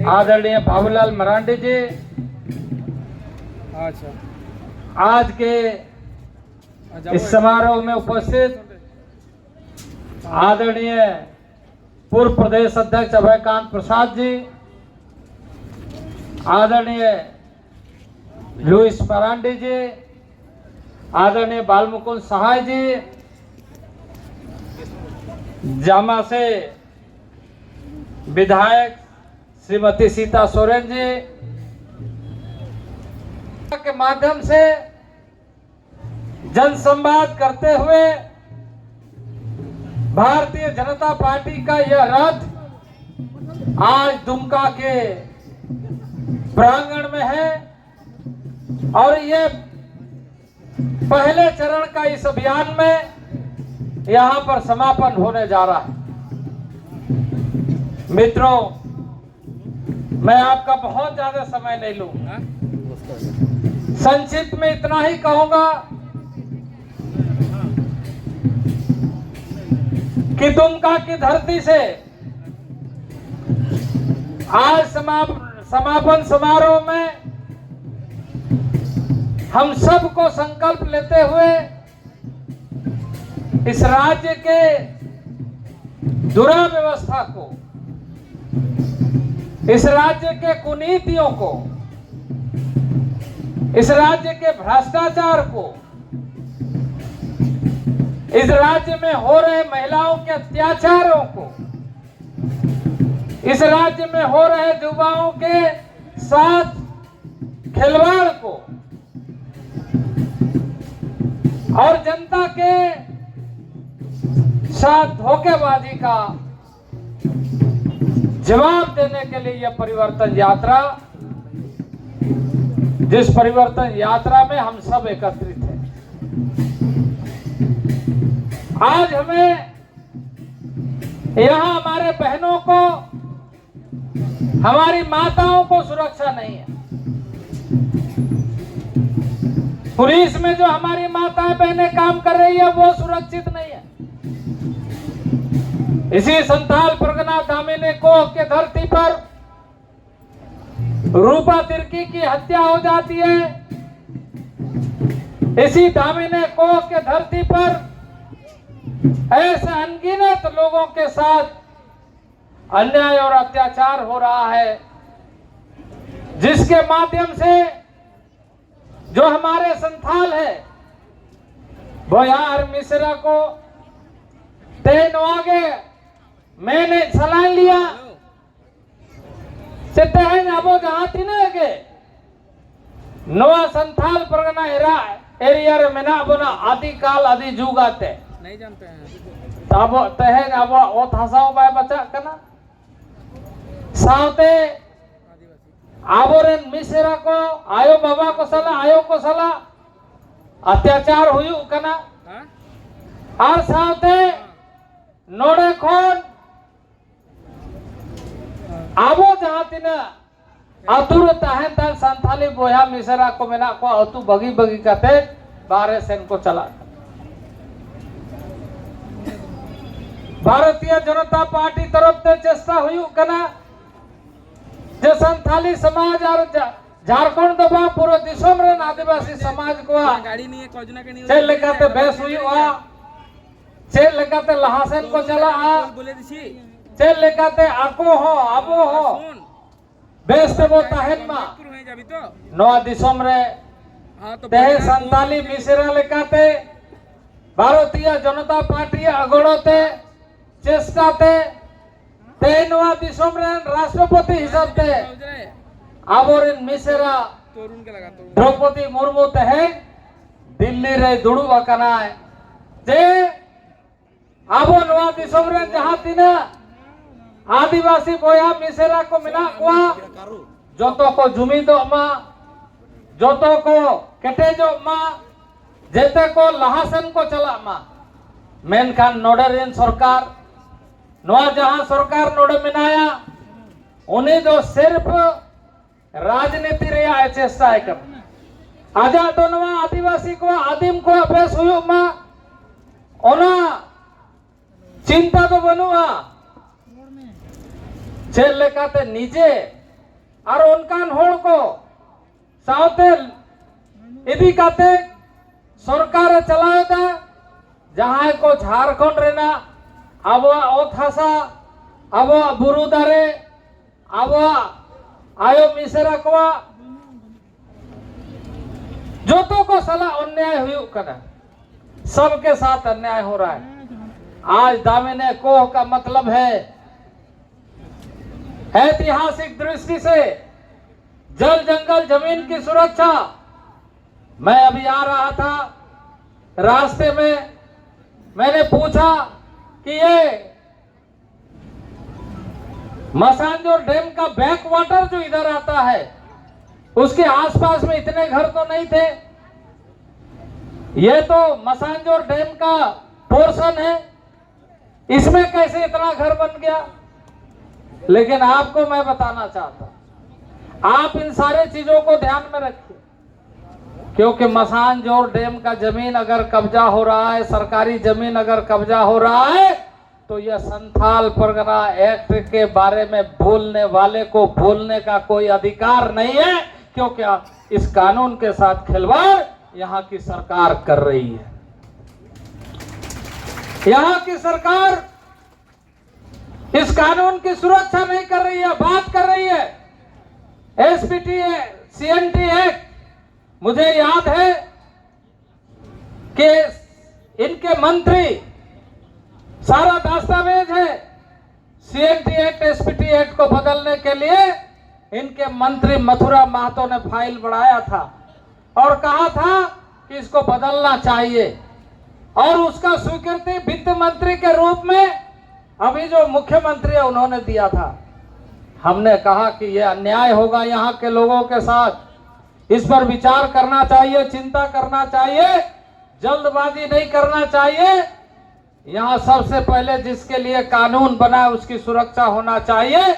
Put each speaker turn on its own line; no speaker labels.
आदरणीय बाबूलाल मरांडी जी, आज के इस समारोह में उपस्थित आदरणीय पूर्व प्रदेश अध्यक्ष अभयकांत प्रसाद जी, आदरणीय लुइस मरांडी जी, आदरणीय बालमुकुंद सहाय जी, जामा से विधायक श्रीमती सीता सोरेन जी के माध्यम से जनसंवाद करते हुए भारतीय जनता पार्टी का यह रथ आज दुमका के प्रांगण में है और ये पहले चरण का इस अभियान में यहां पर समापन होने जा रहा है। मित्रों, मैं आपका बहुत ज्यादा समय नहीं लूंगा, संक्षिप्त में इतना ही कहूंगा कि दुमका की धरती से आज समापन समारोह में हम सबको संकल्प लेते हुए इस राज्य के दुराव्यवस्था को, इस राज्य के कुनीतियों को, इस राज्य के भ्रष्टाचार को, इस राज्य में हो रहे महिलाओं के अत्याचारों को, इस राज्य में हो रहे युवाओं के साथ खिलवाड़ को और जनता के साथ धोखेबाजी का जवाब देने के लिए यह परिवर्तन यात्रा, जिस परिवर्तन यात्रा में हम सब एकत्रित हैं। आज हमें यहां हमारे बहनों को, हमारी माताओं को सुरक्षा नहीं है। पुलिस में जो हमारी माताएं बहनें काम कर रही है वो सुरक्षित नहीं है। इसी संथाल परगना दामिनी कोह के धरती पर रूपा तिर्की की हत्या हो जाती है। इसी दामिनी कोह के धरती पर ऐसे अनगिनत लोगों के साथ अन्याय और अत्याचार हो रहा है, जिसके माध्यम से जो हमारे संथाल है बोयार मिश्रा को तेनवागे मैंने सलाह लिया तेहन अब जहाती के नवा संथाल परगना एरिया रे मेना बना आदि काल आदि जुग आते
नहीं जानते हैं
तब तेहन अब ओत हसाओ बाय बचा कना सावते आबोरेन मिश्रा को आयो बाबा को सला अत्याचार हुई कना और सावते नोड़े खोन आबो जहां तिना अतुर तहन तन संथाली बोया मिश्रा को मेना को अतु बगी बगी कते बारे सेन को चला। भारतीय जनता पार्टी तरफ से चेष्टा हुई कना जे संथाली समाज और झारखंड दबा पूरे दिसम रे आदिवासी समाज को
गाड़ी नहीं है कोजना के नहीं
चल लेकाते बेस हुई वा चल लेकाते लहासन को चला आ
बोले दिसी
चल लेकाते आको हो आबो हो बेस ते वो तहन मा
है जाबी तो
नवा दिसम रे
हां तो
तेहे संथाली मिश्रा लेकाते भारतीय जनता पार्टी अगड़ोते चेष्टाते तेनवा दिसम रे राष्ट्रपति हिसाब ते आबोरेन मिश्रा
तोरुन के लगा तो
द्रौपदी मुर्मू तहे दिल्ली रे दुड़ू अकना है जे आबो नवा दिसम रे जहां तिना आदिवासी बोया मिश्रा को मिना को जोतो को जुमी दो मा जोतो को केटे जो मा जेते को लहासन को चला मा मेनखान नोडरेन सरकार नवा जहां सरकार नोडे मिनाया उन्हें जो सिर्फ राजनीति रे चेष्टा है कर आजा तो नवा आदिवासी को आदिम को अभ्यास हुई मा ओना चिंता तो बनुआ चेल लेकाते निजे और उनकान होड़ को सावते इदी काते सरकार चलाएगा जहां को झारखंड रेना अब ओत हासा अब बुरु दारे अब आयो मिसेरा को जो तो को सला अन्याय हुई कना सबके साथ अन्याय हो रहा है। आज दामिने कोह का मतलब है ऐतिहासिक दृष्टि से जल जंगल जमीन की सुरक्षा। मैं अभी आ रहा था रास्ते में मैंने पूछा कि ये मसांजोर डैम का बैक वाटर जो इधर आता है उसके आसपास में इतने घर तो नहीं थे, ये तो मसांजोर डैम का पोर्शन है, इसमें कैसे इतना घर बन गया। लेकिन आपको मैं बताना चाहता, आप इन सारे चीजों को ध्यान में रखिए, क्योंकि मसांजोर डैम का जमीन अगर कब्जा हो रहा है, सरकारी जमीन अगर कब्जा हो रहा है, तो यह संथाल परगना एक्ट के बारे में बोलने वाले को बोलने का कोई अधिकार नहीं है, क्योंकि इस कानून के साथ खिलवाड़ यहाँ की सरकार कर रही है। यहाँ की सरकार इस कानून की सुरक्षा नहीं कर रही है, बात कर रही है एसपीटी सीएनटी एक्ट। मुझे याद है कि इनके मंत्री सारा दस्तावेज है सीएनटी एक्ट एसपीटी एक्ट को बदलने के लिए इनके मंत्री मथुरा महतो ने फाइल बढ़ाया था और कहा था कि इसको बदलना चाहिए, और उसका स्वीकृति वित्त मंत्री के रूप में अभी जो मुख्यमंत्री है उन्होंने दिया था। हमने कहा कि यह अन्याय होगा यहाँ के लोगों के साथ, इस पर विचार करना चाहिए, चिंता करना चाहिए, जल्दबाजी नहीं करना चाहिए। यहाँ सबसे पहले जिसके लिए कानून बना है उसकी सुरक्षा होना चाहिए।